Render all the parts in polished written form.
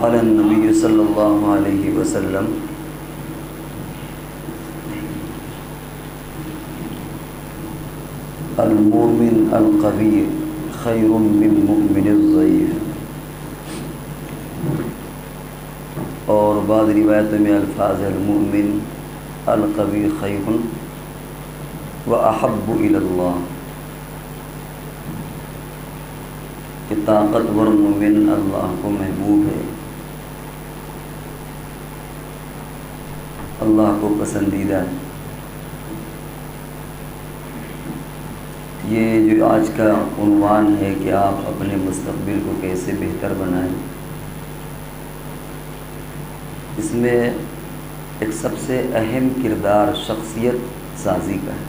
قال النبی صلی اللہ علیہ وسلم المؤمن القوی خیر من مؤمن الضعیف، اور بعض روایتوں میں الفاظ المؤمن القوی خیر واحب الی اللہ، کہ طاقتور مومن اللہ کو محبوب ہے، اللہ کو پسندیدہ ہے۔ یہ جو آج کا عنوان ہے کہ آپ اپنے مستقبل کو کیسے بہتر بنائیں، اس میں ایک سب سے اہم کردار شخصیت سازی کا ہے۔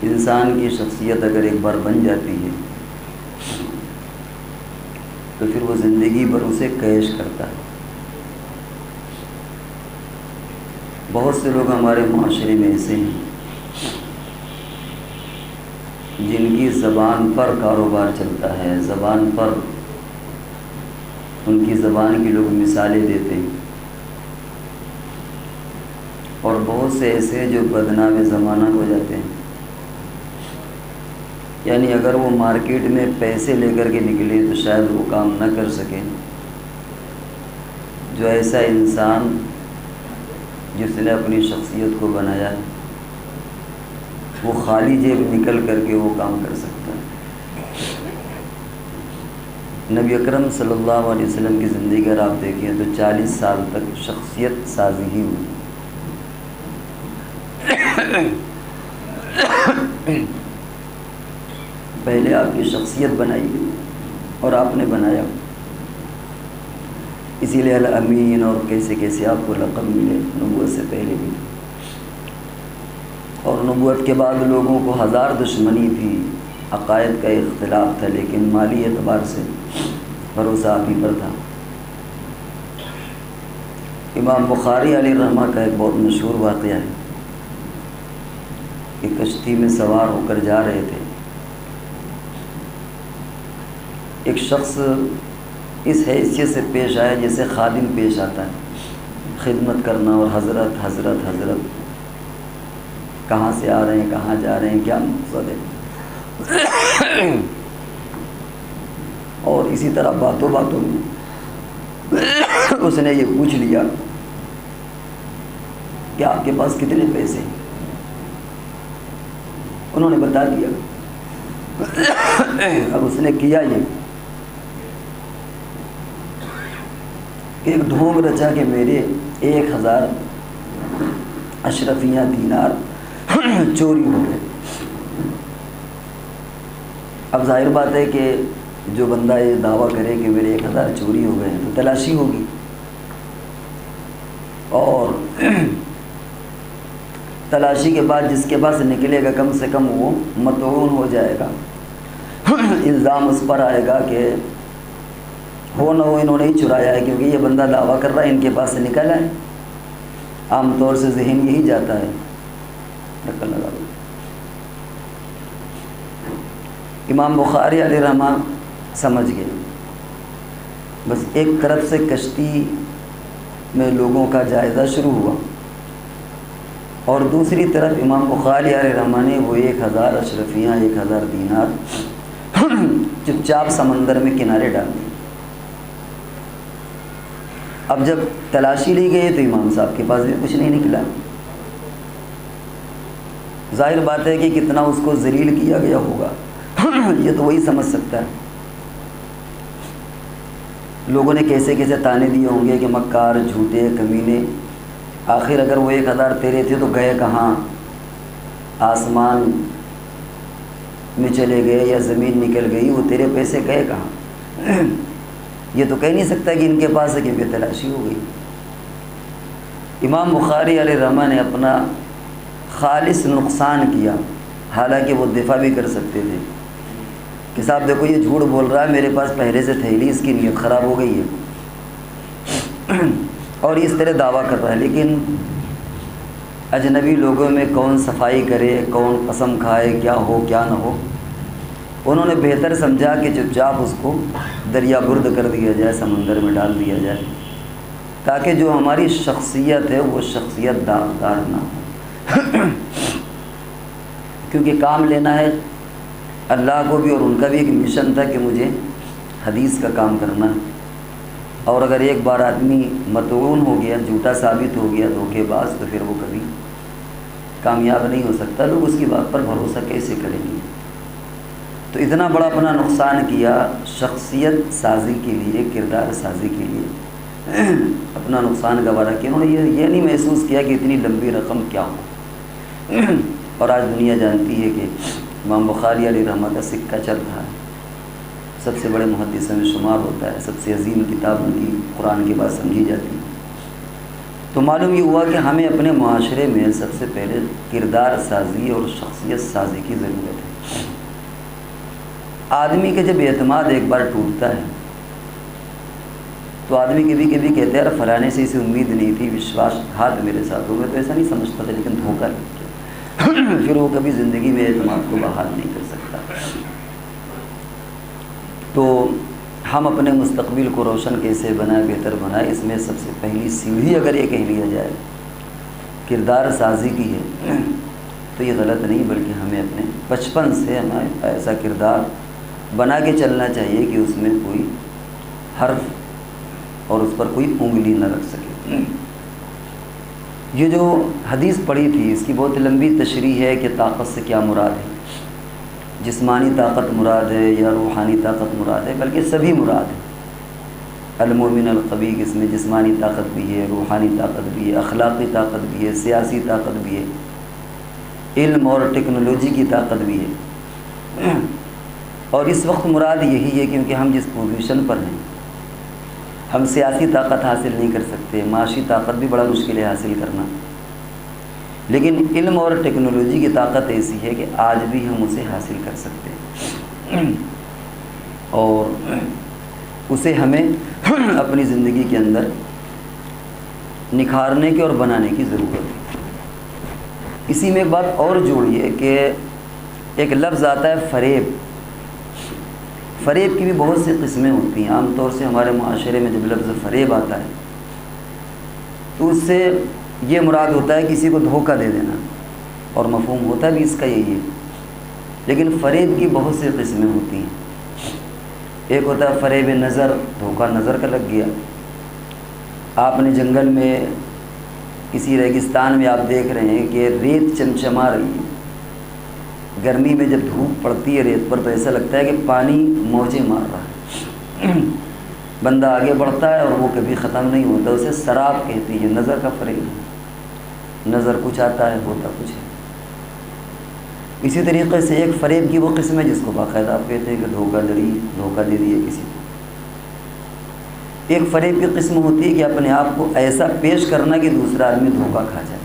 انسان کی شخصیت اگر ایک بار بن جاتی ہے تو پھر وہ زندگی بھر اسے کیش کرتا ہے۔ بہت سے لوگ ہمارے معاشرے میں ایسے ہیں جن کی زبان پر کاروبار چلتا ہے، زبان پر ان کی زبان کی لوگ مثالیں دیتے ہیں، اور بہت سے ایسے جو بدنام زمانہ ہو جاتے ہیں۔ یعنی اگر وہ مارکیٹ میں پیسے لے کر کے نکلے تو شاید وہ کام نہ کر سکیں جو ایسا انسان جس نے اپنی شخصیت کو بنایا، وہ خالی جیب نکل کر کے وہ کام کر سکتا ہے۔ نبی اکرم صلی اللہ علیہ وسلم کی زندگی اگر آپ دیکھیں تو 40 سال تک شخصیت سازی ہی ہوئی۔ پہلے آپ کی شخصیت بنائی گئی اور آپ نے بنایا، اسی لیے الامین اور کیسے کیسے آپ کو لقب ملے نبوت سے پہلے بھی، اور نبوت کے بعد لوگوں کو ہزار دشمنی تھی، عقائد کا اختلاف تھا، لیکن مالی اعتبار سے بھروسہ آپ ہی پر تھا۔ امام بخاری علیہ الرحمہ کا ایک بہت مشہور واقعہ ہے کہ کشتی میں سوار ہو کر جا رہے تھے، ایک شخص اس حیثیت سے پیش آیا جیسے خادم پیش آتا ہے، خدمت کرنا، اور حضرت حضرت حضرت، کہاں سے آ رہے ہیں، کہاں جا رہے ہیں، کیا مقصد ہے، اور اسی طرح باتوں باتوں میں اس نے یہ پوچھ لیا کہ آپ کے پاس کتنے پیسے ہیں؟ انہوں نے بتا دیا۔ اب اس نے کیا یہ کہ ایک ڈھونگ رچا کہ میرے 1000 اشرفیاں دینار چوری ہو گئے۔ اب ظاہر بات ہے کہ جو بندہ یہ دعویٰ کرے کہ میرے 1000 چوری ہو گئے تو تلاشی ہوگی، اور تلاشی کے بعد جس کے پاس نکلے گا کم سے کم وہ مطعون ہو جائے گا، الزام اس پر آئے گا کہ ہو نہ ہو انہوں نے ہی چرایا ہے، کیونکہ یہ بندہ دعویٰ کر رہا ہے ان کے پاس سے نکلا ہے۔ عام طور سے ذہن یہی جاتا ہے۔ امام بخاری علیہ الرحمہ سمجھ گئے، بس ایک طرف سے کشتی میں لوگوں کا جائزہ شروع ہوا، اور دوسری طرف امام بخاری علیہ الرحمہ نے وہ 1000 اشرفیاں 1000 دینار چپ چاپ سمندر میں کنارے ڈال دی۔ اب جب تلاشی لی گئی تو امام صاحب کے پاس بھی کچھ نہیں نکلا۔ ظاہر بات ہے کہ کتنا اس کو ذلیل کیا گیا ہوگا یہ تو وہی سمجھ سکتا ہے۔ لوگوں نے کیسے کیسے تانے دیے ہوں گے کہ مکار، جھوٹے، کمینے، آخر اگر وہ 1000 تیرے تھے تو گئے کہاں؟ آسمان میں چلے گئے یا زمین نکل گئی، وہ تیرے پیسے گئے کہاں؟ یہ تو کہہ نہیں سکتا کہ ان کے پاس ہے کہ بے تلاشی ہو گئی۔ امام بخاری علیہ الرحمہ نے اپنا خالص نقصان کیا، حالانکہ وہ دفاع بھی کر سکتے تھے کہ صاحب دیکھو یہ جھوٹ بول رہا ہے، میرے پاس پہلے سے تھیلی، اس کی نیت خراب ہو گئی ہے اور اس طرح دعویٰ کر رہا ہے۔ لیکن اجنبی لوگوں میں کون صفائی کرے، کون قسم کھائے، کیا ہو کیا نہ ہو، انہوں نے بہتر سمجھا کہ چپ چاپ اس کو دریا برد کر دیا جائے، سمندر میں ڈال دیا جائے، تاکہ جو ہماری شخصیت ہے وہ شخصیت داغدار نہ ہو۔ کیونکہ کام لینا ہے اللہ کو بھی، اور ان کا بھی ایک مشن تھا کہ مجھے حدیث کا کام کرنا ہے، اور اگر ایک بار آدمی مطعون ہو گیا، جھوٹا ثابت ہو گیا، دھوکے باز، تو پھر وہ کبھی کامیاب نہیں ہو سکتا۔ لوگ اس کی بات پر بھروسہ کیسے کریں گے؟ تو اتنا بڑا اپنا نقصان کیا شخصیت سازی کے لیے، کردار سازی کے لیے اپنا نقصان گوارا کیا۔ انہوں نے یہ نہیں محسوس کیا کہ اتنی لمبی رقم کیا ہو۔ اور آج دنیا جانتی ہے کہ امام بخاری علیہ رحمہ کا سکہ چل رہا ہے، سب سے بڑے محدث میں شمار ہوتا ہے، سب سے عظیم کتاب ان کی قرآن کی بات سمجھی جاتی ہے۔ تو معلوم یہ ہوا کہ ہمیں اپنے معاشرے میں سب سے پہلے کردار سازی اور شخصیت سازی کی ضرورت ہے۔ آدمی کے جب اعتماد ایک بار ٹوٹتا ہے تو آدمی کبھی کبھی کہتے ہیں یار فلانے سے اسے امید نہیں تھی، وشواس گھات میرے ساتھ ہو گیا، تو ایسا نہیں سمجھتا تھا لیکن دھوکہ لگ گیا۔ پھر وہ کبھی زندگی میں اعتماد کو بحال نہیں کر سکتا۔ تو ہم اپنے مستقبل کو روشن کیسے بنائیں، بہتر بنائیں، اس میں سب سے پہلی سیڑھی اگر یہ کہہ لیا جائے کردار سازی کی ہے تو یہ غلط نہیں، بلکہ ہمیں اپنے بچپن سے ہمیں ایسا کردار بنا کے چلنا چاہیے کہ اس میں کوئی حرف اور اس پر کوئی انگلی نہ رکھ سکے۔ یہ جو حدیث پڑھی تھی اس کی بہت لمبی تشریح ہے کہ طاقت سے کیا مراد ہے، جسمانی طاقت مراد ہے یا روحانی طاقت مراد ہے، بلکہ سبھی مراد ہے۔ المومن القوی، اس میں جسمانی طاقت بھی ہے، روحانی طاقت بھی ہے، اخلاقی طاقت بھی ہے، سیاسی طاقت بھی ہے، علم اور ٹیکنالوجی کی طاقت بھی ہے۔ اور اس وقت مراد یہی ہے کیونکہ ہم جس پوزیشن پر ہیں، ہم سیاسی طاقت حاصل نہیں کر سکتے، معاشی طاقت بھی بڑا مشکل ہے حاصل کرنا، لیکن علم اور ٹیکنالوجی کی طاقت ایسی ہے کہ آج بھی ہم اسے حاصل کر سکتے ہیں، اور اسے ہمیں اپنی زندگی کے اندر نکھارنے کی اور بنانے کی ضرورت ہے۔ اسی میں ایک بات اور جوڑیے کہ ایک لفظ آتا ہے فریب۔ فریب کی بھی بہت سی قسمیں ہوتی ہیں۔ عام طور سے ہمارے معاشرے میں جب لفظ فریب آتا ہے تو اس سے یہ مراد ہوتا ہے کسی کو دھوکہ دے دینا، اور مفہوم ہوتا بھی اس کا یہی ہے، لیکن فریب کی بہت سی قسمیں ہوتی ہیں۔ ایک ہوتا ہے فریب نظر، دھوکہ نظر کا لگ گیا۔ آپ نے جنگل میں کسی ریگستان میں آپ دیکھ رہے ہیں کہ ریت چمچما رہی ہے، گرمی میں جب دھوپ پڑتی ہے ریت پر تو ایسا لگتا ہے کہ پانی موجیں مار رہا ہے، بندہ آگے بڑھتا ہے اور وہ کبھی ختم نہیں ہوتا، اسے سراب کہتی ہے، نظر کا فریب ہے، نظر کچھ آتا ہے ہوتا کچھ ہے۔ اسی طریقے سے ایک فریب کی وہ قسم ہے جس کو باقاعدہ آپ کہتے ہیں کہ دھوکہ دڑی، دھوکہ دے دیا کسی کو۔ ایک فریب کی قسم ہوتی ہے کہ اپنے آپ کو ایسا پیش کرنا کہ دوسرا آدمی دھوکہ کھا جائے۔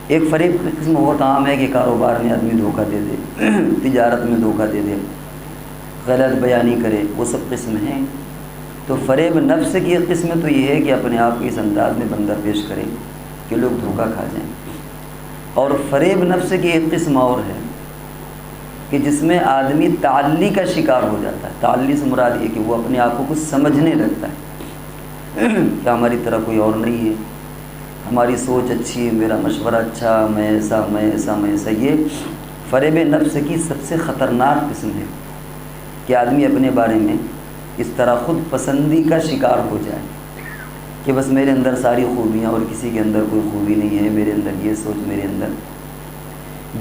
ایک فریب کی قسم بہت عام ہے کہ کاروبار میں آدمی دھوکہ دے دے، تجارت میں دھوکہ دے دے، غلط بیانی کرے، وہ سب قسم ہیں۔ تو فریب نفس کی ایک قسم تو یہ ہے کہ اپنے آپ کو اس انداز میں بندہ پیش کرے کہ لوگ دھوکہ کھا جائیں، اور فریب نفس کی ایک قسم اور ہے کہ جس میں آدمی تعلی کا شکار ہو جاتا ہے۔ تعلی سے مراد یہ کہ وہ اپنے آپ کو کچھ سمجھنے لگتا ہے کہ ہماری طرح کوئی اور نہیں ہے، ہماری سوچ اچھی ہے، میرا مشورہ اچھا، میں ایسا میں ایسا میں ایسا۔ یہ فریب نفس کی سب سے خطرناک قسم ہے کہ آدمی اپنے بارے میں اس طرح خود پسندی کا شکار ہو جائے کہ بس میرے اندر ساری خوبیاں اور کسی کے اندر کوئی خوبی نہیں ہے، میرے اندر یہ سوچ، میرے اندر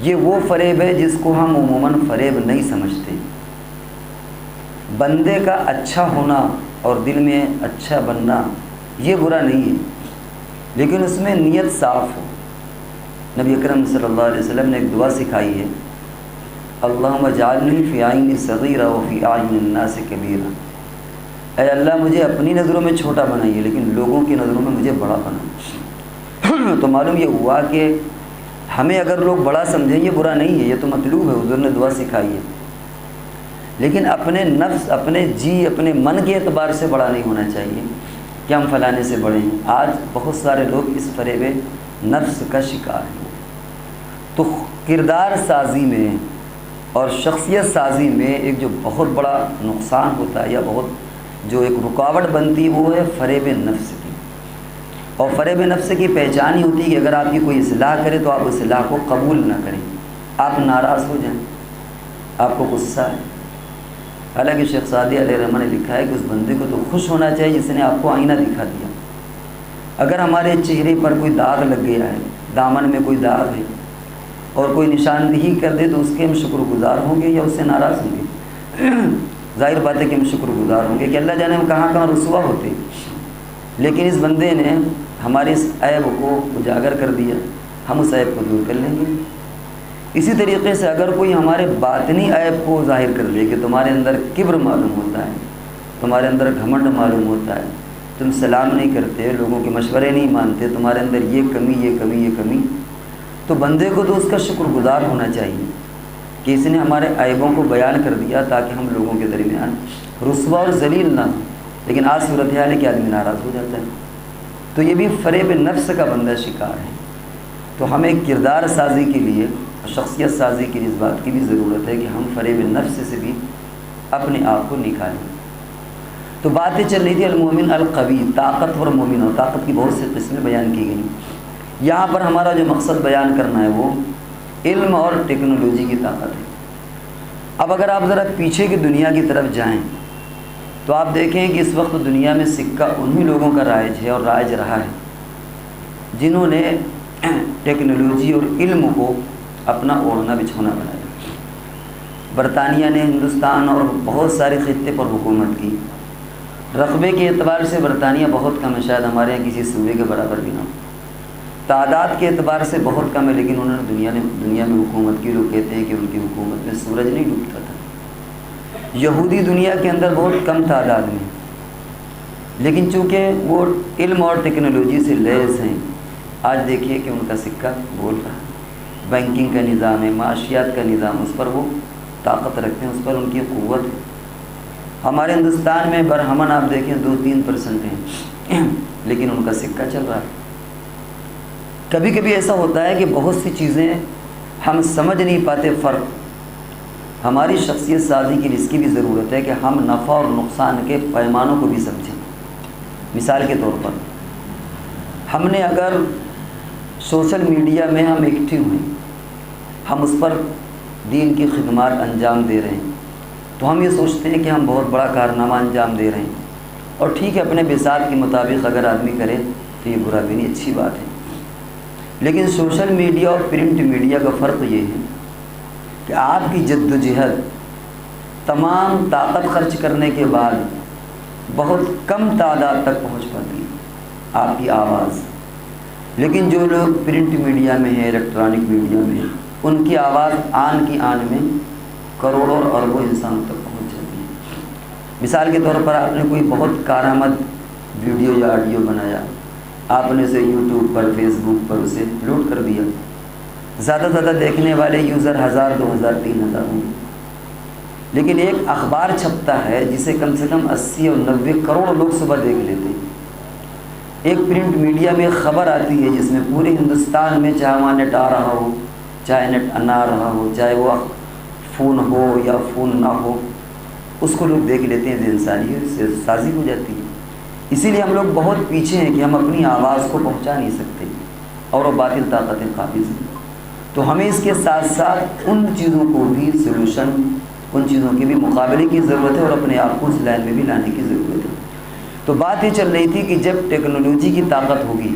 یہ وہ فریب ہے جس کو ہم عموماً فریب نہیں سمجھتے۔ بندے کا اچھا ہونا اور دل میں اچھا بننا یہ برا نہیں ہے، لیکن اس میں نیت صاف ہو۔ نبی اکرم صلی اللہ علیہ وسلم نے ایک دعا سکھائی ہے، اللہم اجعلنی فی عینی صغیرہ وفی اعین الناس کبیرہ۔ اے اللہ مجھے اپنی نظروں میں چھوٹا بنائیے لیکن لوگوں کی نظروں میں مجھے بڑا بنائیے۔ تو معلوم یہ ہوا کہ ہمیں اگر لوگ بڑا سمجھیں یہ برا نہیں ہے، یہ تو مطلوب ہے، حضور نے دعا سکھائی ہے، لیکن اپنے نفس، اپنے جی، اپنے من کے اعتبار سے بڑا نہیں ہونا چاہیے کہ ہم فلانے سے بڑے ہیں۔ آج بہت سارے لوگ اس فریب نفس کا شکار ہیں۔ تو کردار سازی میں اور شخصیت سازی میں ایک جو بہت بڑا نقصان ہوتا ہے یا بہت جو ایک رکاوٹ بنتی ہے وہ ہے فریب نفس کی. اور فریب نفس کی پہچان ہی ہوتی ہے کہ اگر آپ کی کوئی اصلاح کرے تو آپ اصلاح کو قبول نہ کریں, آپ ناراض ہو جائیں, آپ کو غصہ ہے. حالانکہ شیخ سعدی علیہ رحمہ نے لکھا ہے کہ اس بندے کو تو خوش ہونا چاہیے جس نے آپ کو آئینہ دکھا دیا. اگر ہمارے چہرے پر کوئی داغ لگ گیا ہے, دامن میں کوئی داغ ہے اور کوئی نشاندہی کر دے تو اس کے ہم شکر گزار ہوں گے یا اس سے ناراض ہوں گے؟ ظاہر بات ہے کہ ہم شکر گزار ہوں گے کہ اللہ جانے ہم کہاں کہاں رسوا ہوتے. لیکن اس بندے نے ہمارے اس عیب کو اجاگر کر دیا, ہم اس عیب کو دور کر لیں گے. اسی طریقے سے اگر کوئی ہمارے باطنی عیب کو ظاہر کر لے کہ تمہارے اندر کبر معلوم ہوتا ہے, تمہارے اندر گھمنڈ معلوم ہوتا ہے, تم سلام نہیں کرتے, لوگوں کے مشورے نہیں مانتے, تمہارے اندر یہ کمی یہ کمی یہ کمی, تو بندے کو تو اس کا شکر گزار ہونا چاہیے کہ اس نے ہمارے عیبوں کو بیان کر دیا تاکہ ہم لوگوں کے درمیان رسوا اور ذلیل نہ ہو. لیکن آج صورتحال ہے کہ آدمی ناراض ہو جاتا ہے, تو یہ بھی فریب نفس کا بندہ شکار ہے. تو ہمیں کردار سازی کے لیے, شخصیت سازی کے لیے اس بات کی بھی ضرورت ہے کہ ہم فریب نفس سے بھی اپنے آپ کو نکالیں. تو باتیں چل رہی تھی المومن القوی, طاقتور مومن, اور طاقت کی بہت سی قسمیں بیان کی گئی. یہاں پر ہمارا جو مقصد بیان کرنا ہے وہ علم اور ٹیکنالوجی کی طاقت ہے. اب اگر آپ ذرا پیچھے کی دنیا کی طرف جائیں تو آپ دیکھیں کہ اس وقت دنیا میں سکہ انہی لوگوں کا رائج ہے اور رائج رہا ہے جنہوں نے ٹیکنالوجی اور علم کو اپنا اوڑھنا بچھونا بنایا. برطانیہ نے ہندوستان اور بہت سارے خطے پر حکومت کی. رقبے کے اعتبار سے برطانیہ بہت کم ہے, شاید ہمارے یہاں کسی صوبے کے برابر بھی نہ ہو. تعداد کے اعتبار سے بہت کم ہے, لیکن انہوں نے دنیا میں حکومت کی. لوگ کہتے ہیں کہ ان کی حکومت میں سورج نہیں ڈوبتا تھا. یہودی دنیا کے اندر بہت کم تعداد میں, لیکن چونکہ وہ علم اور ٹیکنالوجی سے لیس ہیں, آج دیکھیے کہ ان کا سکہ بول رہا ہے. بینکنگ کا نظام ہے, معاشیات کا نظام, اس پر وہ طاقت رکھتے ہیں, اس پر ان کی قوت ہے. ہمارے ہندوستان میں برہمن آپ دیکھیں 2-3% ہیں, لیکن ان کا سکہ چل رہا ہے. کبھی کبھی ایسا ہوتا ہے کہ بہت سی چیزیں ہم سمجھ نہیں پاتے فرق. ہماری شخصیت سازی کے لیے اس کی بھی ضرورت ہے کہ ہم نفع اور نقصان کے پیمانوں کو بھی سمجھیں. مثال کے طور پر ہم نے اگر سوشل میڈیا میں ہم ایکٹیو ہیں, ہم اس پر دین کی خدمات انجام دے رہے ہیں, تو ہم یہ سوچتے ہیں کہ ہم بہت بڑا کارنامہ انجام دے رہے ہیں. اور ٹھیک ہے, اپنے بساط کے مطابق اگر آدمی کرے تو یہ برا بھی نہیں, اچھی بات ہے. لیکن سوشل میڈیا اور پرنٹ میڈیا کا فرق یہ ہے کہ آپ کی جد و جہد تمام طاقت خرچ کرنے کے بعد بہت کم تعداد تک پہنچ پاتی ہے آپ کی آواز. لیکن جو لوگ پرنٹ میڈیا میں ہیں, الیکٹرانک میڈیا میں ہیں, ان کی آواز آن کی آن میں کروڑوں اور اربوں انسانوں تک پہنچ جاتی ہے. مثال کے طور پر آپ نے کوئی بہت کارآمد ویڈیو یا آڈیو بنایا, آپ نے اسے یوٹیوب پر, فیس بک پر اسے اپلوڈ کر دیا. زیادہ سے زیادہ دیکھنے والے یوزر 1000, 2000, 3000 ہوں گے. لیکن ایک اخبار چھپتا ہے جسے کم سے کم 80 اور 90 کروڑ لوگ صبح دیکھ لیتے ہیں. ایک پرنٹ میڈیا میں خبر آتی ہے جس میں پورے ہندوستان میں, چاہے وہاں نیٹ آ رہا ہو, چاہے نیٹ نہ آ رہا ہو, چاہے وہ فون ہو یا فون نہ ہو, اس کو لوگ دیکھ لیتے ہیں. انسانیت سے سازی ہو جاتی ہے. اسی لیے ہم لوگ بہت پیچھے ہیں کہ ہم اپنی آواز کو پہنچا نہیں سکتے اور وہ باطل طاقتیں قابض ہیں. تو ہمیں اس کے ساتھ ساتھ ان چیزوں کو بھی سلوشن, ان چیزوں کے بھی مقابلے کی ضرورت ہے اور اپنے آپ کو اس لائن میں بھی لانے کی ضرورت ہے. تو بات یہ چل رہی تھی کہ جب ٹیکنالوجی کی طاقت ہوگی,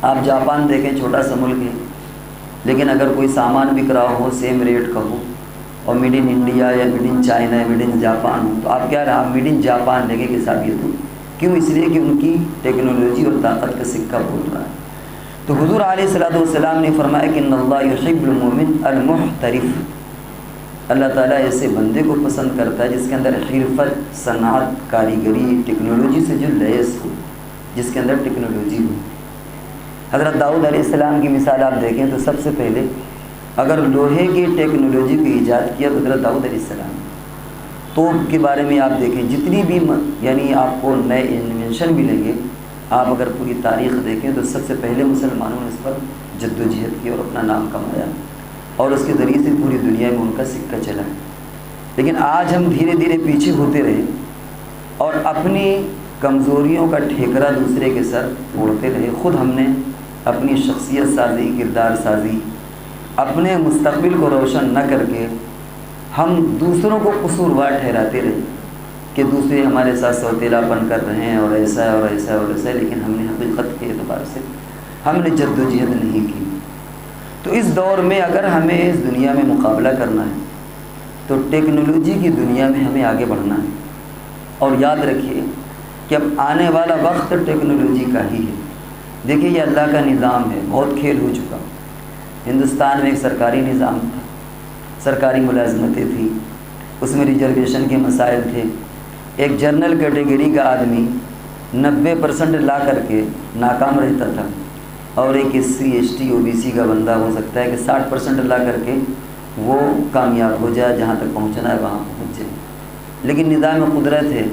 آپ جاپان دیکھیں, چھوٹا سا ملک ہے, لیکن اگر کوئی سامان بک رہا ہو سیم ریٹ کا ہو اور میڈ ان انڈیا یا میڈ ان چائنا یا میڈ ان جاپان ہو, تو آپ کیا رہا, میڈ ان جاپان لے کے ثابت ہو. کیوں؟ اس لیے کہ ان کی ٹیکنالوجی اور طاقت کا سکہ بول رہا ہے. تو حضور علیہ الصلوۃ والسلام نے فرمایا کہ ان اللہ یحب المؤمن المحترف, اللہ تعالیٰ ایسے بندے کو پسند کرتا ہے جس کے اندر حرفت, صنعت, کاریگری, ٹیکنالوجی سے جو لیس ہو, جس کے اندر ٹیکنالوجی ہو. حضرت داؤد علیہ السلام کی مثال آپ دیکھیں تو سب سے پہلے اگر لوہے کی ٹیکنالوجی کو ایجاد کیا تو حضرت داؤد علیہ السلام. توپ کے بارے میں آپ دیکھیں, جتنی بھی یعنی آپ کو نئے انوینشن ملیں گے, آپ اگر پوری تاریخ دیکھیں تو سب سے پہلے مسلمانوں نے اس پر جد و جہد کی اور اپنا نام کمایا. اور اس کے ذریعے سے پوری دنیا میں ان کا سکہ چلا ہے۔ لیکن آج ہم دھیرے دھیرے پیچھے ہوتے رہے اور اپنی کمزوریوں کا ٹھیکرا دوسرے کے سر پھوڑتے رہے۔ خود ہم نے اپنی شخصیت سازی، کردار سازی، اپنے مستقبل کو روشن نہ کر کے ہم دوسروں کو قصوروار ٹھہراتے رہے کہ دوسرے ہمارے ساتھ سوتیلا پن کر رہے ہیں اور ایسا ہے اور ایسا ہے اور ایسا ہے، لیکن ہم نے حقیقت کے اعتبار سے ہم نے جد و جہد نہیں کی۔ تو اس دور میں اگر ہمیں اس دنیا میں مقابلہ کرنا ہے تو ٹیکنالوجی کی دنیا میں ہمیں آگے بڑھنا ہے، اور یاد رکھیے کہ اب آنے والا وقت ٹیکنالوجی کا ہی ہے۔ دیکھیے یہ اللہ کا نظام ہے، بہت کھیل ہو چکا۔ ہندوستان میں ایک سرکاری نظام تھا، سرکاری ملازمتیں تھیں، اس میں ریزرویشن کے مسائل تھے۔ ایک جنرل کیٹیگری کا آدمی 90% لا کر کے ناکام رہتا تھا، اور ایک SC ST OBC کا بندہ ہو سکتا ہے کہ 60% لا کر کے وہ کامیاب ہو جائے، جہاں تک پہنچنا ہے وہاں پہنچ جائے۔ لیکن نظام قدرت ہے،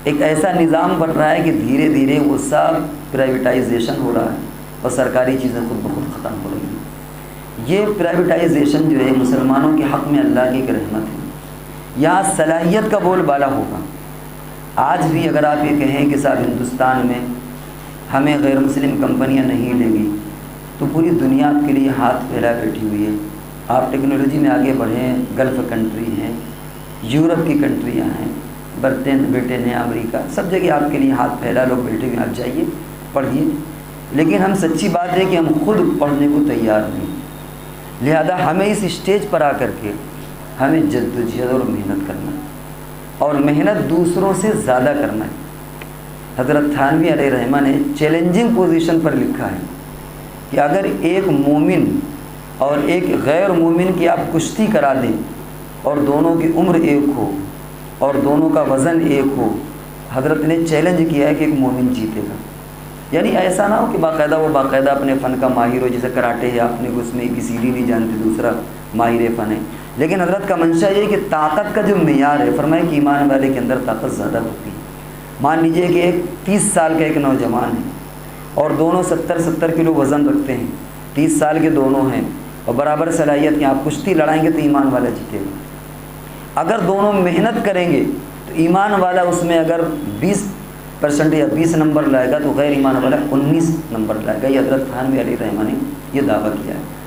ایک ایسا نظام بن رہا ہے کہ دھیرے دھیرے وہ سب پرائیویٹائزیشن ہو رہا ہے اور سرکاری چیزیں خود بخود ختم ہو رہی ہیں۔ یہ پرائیویٹائزیشن جو ہے مسلمانوں کے حق میں اللہ کی ایک رحمت ہے۔ یہاں صلاحیت کا بول بالا ہوگا۔ آج بھی اگر آپ یہ کہیں کہ صاحب ہندوستان میں ہمیں غیر مسلم کمپنیاں نہیں لیں گی، تو پوری دنیا آپ کے لیے ہاتھ پھیلا بیٹھی ہوئی ہے۔ آپ ٹیکنالوجی میں آگے بڑھیں، گلف کنٹری ہیں، یورپ کی کنٹریاں ہیں، برطن ہے، امریکہ، سب جگہ آپ کے لیے ہاتھ پھیلا لوگ بیٹھے ہوئے، آپ جائیے پڑھیے۔ لیکن ہم سچی بات ہے کہ ہم خود پڑھنے کو تیار نہیں، لہذا ہمیں اس اسٹیج پر آ کر کے ہمیں جد و جہد اور محنت کرنا ہے، اور محنت دوسروں سے زیادہ کرنا ہے۔ حضرت تھانوی علیہ رحمہ نے چیلنجنگ پوزیشن پر لکھا ہے کہ اگر ایک مومن اور ایک غیر مومن کی آپ کشتی کرا دیں اور دونوں کی عمر ایک ہو اور دونوں کا وزن ایک ہو، حضرت نے چیلنج کیا ہے کہ ایک مومن جیتے گا۔ یعنی ایسا نہ ہو کہ باقاعدہ اپنے فن کا ماہر ہو، جیسے کراٹے ہے، آپ نے اس میں کسی بھی نہیں جانتے، دوسرا ماہر فن ہے۔ لیکن حضرت کا منشا یہ کہ طاقت کا جو معیار ہے، فرمائے کہ ایمان والے کے اندر طاقت زیادہ ہوتی ہے۔ مان لیجئے کہ ایک 30 سال کا ایک نوجوان ہے اور دونوں 70 کلو وزن رکھتے ہیں، 30 سال کے دونوں ہیں اور برابر صلاحیت کے، آپ کشتی لڑائیں گے تو ایمان والا جیتے گا۔ اگر دونوں محنت کریں گے تو ایمان والا اس میں اگر 20% یا 20 نمبر لائے گا تو غیر ایمان والا 19 نمبر لائے گا۔ یہ حضرت تھانوی علیہ رحمہ نے یہ دعویٰ کیا ہے۔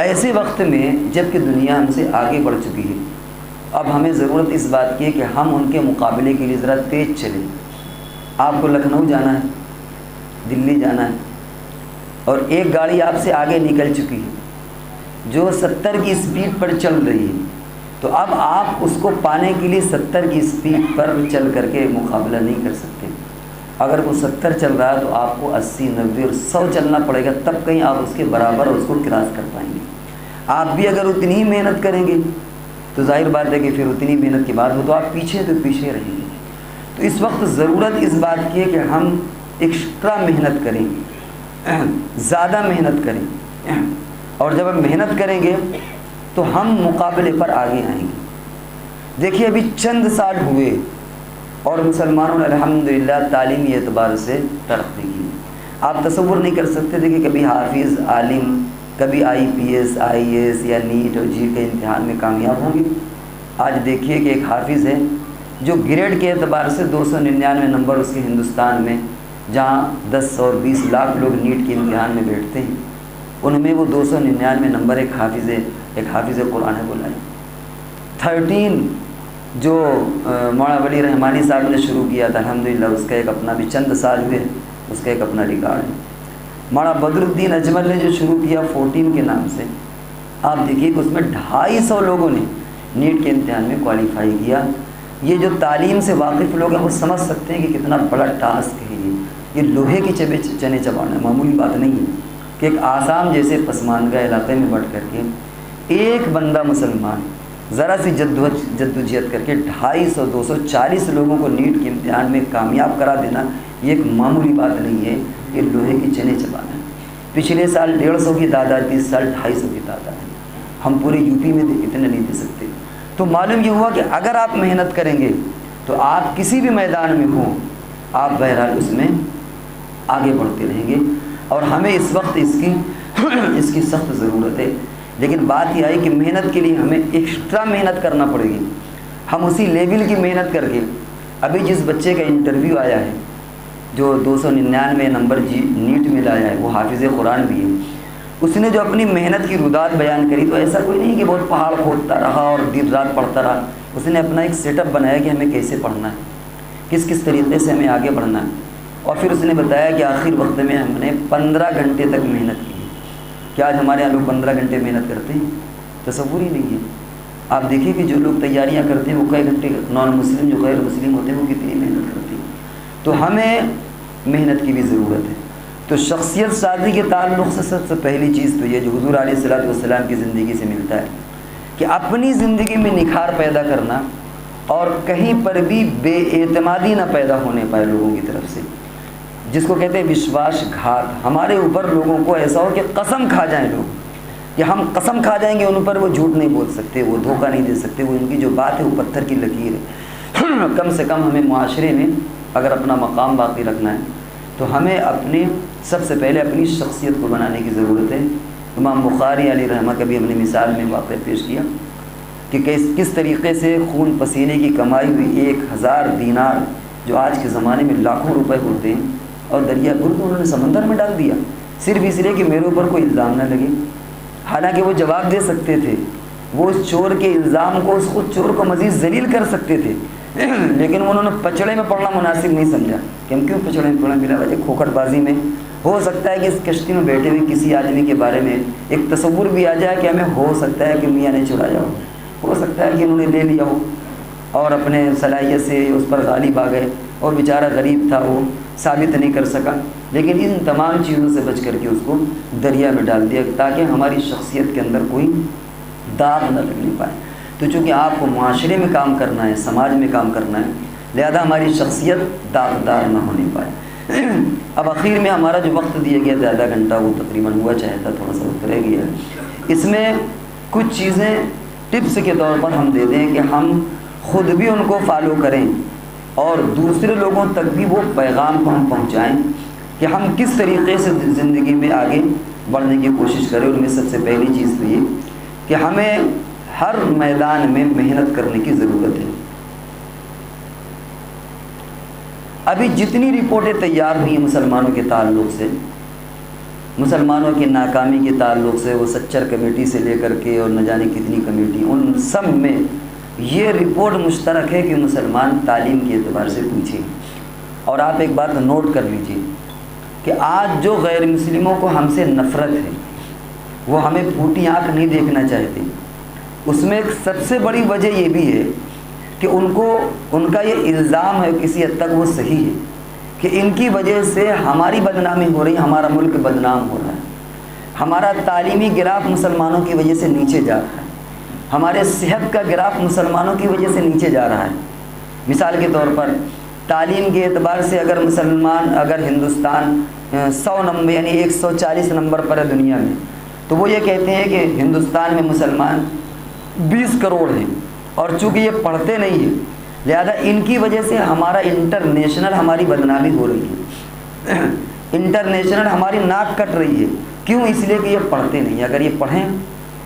ایسے وقت میں جب کہ دنیا ہم سے آگے بڑھ چکی ہے، اب ہمیں ضرورت اس بات کی ہے کہ ہم ان کے مقابلے کے لیے ذرا تیز چلیں۔ آپ کو لکھنؤ جانا ہے، دلی جانا ہے، اور ایک گاڑی آپ سے آگے نکل چکی ہے جو 70 کی اسپیڈ پر چل رہی ہے، تو اب آپ اس کو پانے کے لیے 70 کی اسپیڈ پر چل کر کے مقابلہ نہیں کر سکتے۔ اگر وہ 70 چل رہا ہے تو آپ کو 80، 90 اور 100 چلنا پڑے گا، تب کہیں آپ اس کے برابر اس کو کراس کر پائیں گے۔ آپ بھی اگر اتنی ہی محنت کریں گے تو ظاہر بات ہے کہ پھر اتنی محنت کے بعد وہ تو آپ پیچھے رہیں گے۔ تو اس وقت ضرورت اس بات کی ہے کہ ہم ایکسٹرا محنت کریں، زیادہ محنت کریں، اور جب ہم محنت کریں گے تو ہم مقابلے پر آگے آئیں گے۔ دیکھیے ابھی چند سال ہوئے اور مسلمانوں نے الحمدللہ تعلیمی اعتبار سے ترقی کی۔ آپ تصور نہیں کر سکتے تھے کہ کبھی حافظ، عالم، کبھی IPS، IAS یا نیٹ اور جی کے امتحان میں کامیاب ہوں گے۔ آج دیکھیے کہ ایک حافظ ہے جو گریڈ کے اعتبار سے 299 نمبر اس کے ہندوستان میں، جہاں 10 اور 20 لاکھ لوگ نیٹ کے امتحان میں بیٹھتے ہیں، ان میں وہ 299 نمبر ایک حافظ قرآن بلائے۔ 13 جو مولانا ولی رحمانی صاحب نے شروع کیا تھا، الحمدللہ اس کا ایک اپنا بھی چند سال ہوئے، اس کا ایک اپنا ریکارڈ ہے۔ مولانا بدر الدین اجمل نے جو شروع کیا 14 کے نام سے، آپ دیکھیے کہ اس میں 250 لوگوں نے نیٹ کے امتحان میں کوالیفائی کیا۔ یہ جو تعلیم سے واقف لوگ ہیں وہ سمجھ سکتے ہیں کہ کتنا بڑا ٹاسک ہے یہ لوہے کی چنے چبانا معمولی بات نہیں ہے کہ ایک آسام جیسے پسماندہ علاقے میں بڑھ کر کے ایک بندہ مسلمان ذرا سی جد و جہد کر کے 250 240 لوگوں کو نیٹ کے امتحان میں کامیاب کرا دینا، یہ ایک معمولی بات نہیں ہے، یہ لوہے کی چنے چبانا ہے۔ پچھلے سال 150 کی تعداد تھی، اس سال 250 کی تعداد ہے۔ ہم پورے UP میں اتنے نہیں دے سکتے۔ تو معلوم یہ ہوا کہ اگر آپ محنت کریں گے تو آپ کسی بھی میدان میں ہوں، آپ بہرحال اس میں آگے بڑھتے رہیں گے۔ اور ہمیں اس وقت اس کی سخت ضرورت ہے۔ لیکن بات یہ آئی کہ محنت کے لیے ہمیں ایکسٹرا محنت کرنا پڑے گی. ہم اسی لیول کی محنت کر کے، ابھی جس بچے کا انٹرویو آیا ہے جو 299 نمبر نیٹ میں لایا ہے، وہ حافظ قرآن بھی ہے، اس نے جو اپنی محنت کی رودات بیان کری، تو ایسا کوئی نہیں کہ بہت پہاڑ کھودتا رہا اور دن رات پڑھتا رہا. اس نے اپنا ایک سیٹ اپ بنایا کہ ہمیں کیسے پڑھنا ہے، کس کس طریقے سے ہمیں آگے بڑھنا ہے. اور پھر اس نے بتایا کہ آخر وقت میں ہم نے 15 گھنٹے تک محنت کی ہے. کیا آج ہمارے یہاں لوگ 15 گھنٹے محنت کرتے ہیں؟ تصور ہی نہیں ہے. آپ دیکھیں کہ جو لوگ تیاریاں کرتے ہیں وہ کئی گھنٹے، نان مسلم جو غیر مسلم ہوتے ہیں وہ کتنی محنت کرتے ہیں. تو ہمیں محنت کی بھی ضرورت ہے. تو شخصیت سازی کے تعلق سے سب سے پہلی چیز تو یہ جو حضور علیہ الصلوۃ والسلام کی زندگی سے ملتا ہے کہ اپنی زندگی میں نکھار پیدا کرنا اور کہیں پر بھی بے اعتمادی نہ پیدا ہونے پائے لوگوں کی طرف سے، جس کو کہتے ہیں وشواس گھات. ہمارے اوپر لوگوں کو ایسا ہو کہ قسم کھا جائیں لوگ کہ ہم قسم کھا جائیں گے ان پر، وہ جھوٹ نہیں بول سکتے، وہ دھوکہ نہیں دے سکتے، وہ ان کی جو بات ہے وہ پتھر کی لکیر ہے. کم سے کم ہمیں معاشرے میں اگر اپنا مقام باقی رکھنا ہے تو ہمیں اپنے سب سے پہلے اپنی شخصیت کو بنانے کی ضرورت ہے. امام بخاری علیہ رحمہ کا بھی ہم نے مثال میں واقعہ پیش کیا کہ کس طریقے سے خون پسینے کی کمائی ہوئی 1000 دینار جو آج کے زمانے میں لاکھوں روپے ہوتے ہیں، اور دریا گرد انہوں نے سمندر میں ڈال دیا، صرف اس لیے کہ میرے اوپر کوئی الزام نہ لگے. حالانکہ وہ جواب دے سکتے تھے، وہ اس چور کے الزام کو، اس خود چور کو مزید ذلیل کر سکتے تھے، لیکن انہوں نے پچڑے میں پڑنا مناسب نہیں سمجھا. کہ ہم کیوں پچڑے میں پڑنا؟ بلا وجہ کھوکھٹ بازی میں ہو سکتا ہے کہ اس کشتی میں بیٹھے ہوئے کسی آدمی کے بارے میں ایک تصور بھی آ جائے کہ ہمیں ہو سکتا ہے کہ میاں نے چرایا ہو سکتا ہے کہ انہوں نے لے لیا ہو اور اپنے صلاحیت سے اس پر غالب آ گئے، اور بیچارہ غریب تھا، وہ ثابت نہیں کر سکا. لیکن ان تمام چیزوں سے بچ کر کے اس کو دریا میں ڈال دیا تاکہ ہماری شخصیت کے اندر کوئی داغ نہ لگنے پائے. تو چونکہ آپ کو معاشرے میں کام کرنا ہے، سماج میں کام کرنا ہے، لہذا ہماری شخصیت داغدار نہ ہونے پائے. اب اخیر میں ہمارا جو وقت دیا گیا تھا آدھا گھنٹہ، وہ تقریباً ہوا چاہتا تھوڑا سا وقت رہ گیا. اس میں کچھ چیزیں ٹپس کے طور پر ہم دے دیں کہ ہم خود بھی ان کو فالو کریں اور دوسرے لوگوں تک بھی وہ پیغام کو ہم پہنچائیں کہ ہم کس طریقے سے زندگی میں آگے بڑھنے کی کوشش کریں. ان میں سب سے پہلی چیز تو یہ کہ ہمیں ہر میدان میں محنت کرنے کی ضرورت ہے. ابھی جتنی رپورٹیں تیار ہوئی مسلمانوں کے تعلق سے، مسلمانوں کی ناکامی کے تعلق سے، وہ سچر کمیٹی سے لے کر کے اور نہ جانے کتنی کمیٹی، ان سب میں یہ رپورٹ مشترک ہے کہ مسلمان تعلیم کے اعتبار سے پیچھے. اور آپ ایک بات نوٹ کر لیجئے کہ آج جو غیر مسلموں کو ہم سے نفرت ہے، وہ ہمیں پھوٹی آنکھ نہیں دیکھنا چاہتے. اس میں ایک سب سے بڑی وجہ یہ بھی ہے کہ ان کا یہ الزام ہے، کسی حد تک وہ صحیح ہے، کہ ان کی وجہ سے ہماری بدنامی ہو رہی، ہمارا ملک بدنام ہو رہا ہے، ہمارا تعلیمی گراف مسلمانوں کی وجہ سے نیچے جا رہا ہے، ہمارے صحت کا گراف مسلمانوں کی وجہ سے نیچے جا رہا ہے. مثال کے طور پر تعلیم کے اعتبار سے اگر ہندوستان 100 نمبر یعنی 140 نمبر پر ہے دنیا میں، تو وہ یہ کہتے ہیں کہ ہندوستان میں مسلمان 20 کروڑ ہیں، اور چونکہ یہ پڑھتے نہیں ہیں لہذا ان کی وجہ سے ہمارا انٹرنیشنل ہماری بدنامی ہو رہی ہے، انٹرنیشنل ہماری ناک کٹ رہی ہے. کیوں؟ اس لیے کہ یہ پڑھتے نہیں. اگر یہ پڑھیں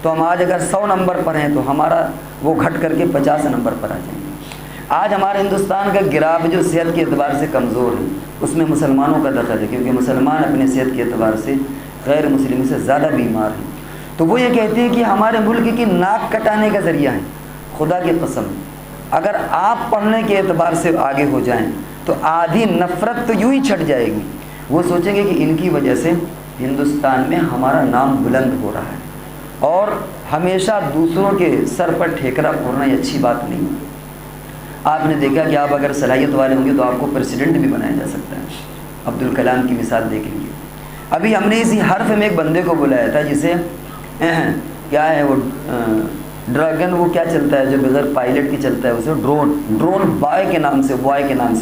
تو ہم آج اگر 100 نمبر پر ہیں تو ہمارا وہ گھٹ کر کے 50 نمبر پر آ جائیں گے. آج ہمارے ہندوستان کا گراف جو صحت کے اعتبار سے کمزور ہے، اس میں مسلمانوں کا دخل ہے، کیونکہ مسلمان اپنے صحت کے اعتبار سے غیر مسلم سے زیادہ بیمار ہیں. تو وہ یہ کہتے ہیں کہ ہمارے ملک کی ناک کٹانے کا ذریعہ ہے. خدا کی قسم اگر آپ پڑھنے کے اعتبار سے آگے ہو جائیں تو آدھی نفرت تو یوں ہی چھٹ جائے گی. وہ سوچیں گے کہ ان کی وجہ سے ہندوستان میں ہمارا نام بلند ہو رہا ہے، اور ہمیشہ دوسروں کے سر پر ٹھیکرا پھوڑنا یہ اچھی بات نہیں ہے. آپ نے دیکھا کہ آپ اگر صلاحیت والے ہوں گے تو آپ کو پریسیڈنٹ بھی بنایا جا سکتا ہے. عبدالکلام کی مثال دیکھیں گے. ابھی ہم نے اسی حرف میں ایک بندے کو بلایا تھا جسے کیا ہے وہ ڈریگن، وہ کیا چلتا ہے جو بغیر پائلٹ کی چلتا ہے، اسے ڈرون بوائے کے نام سے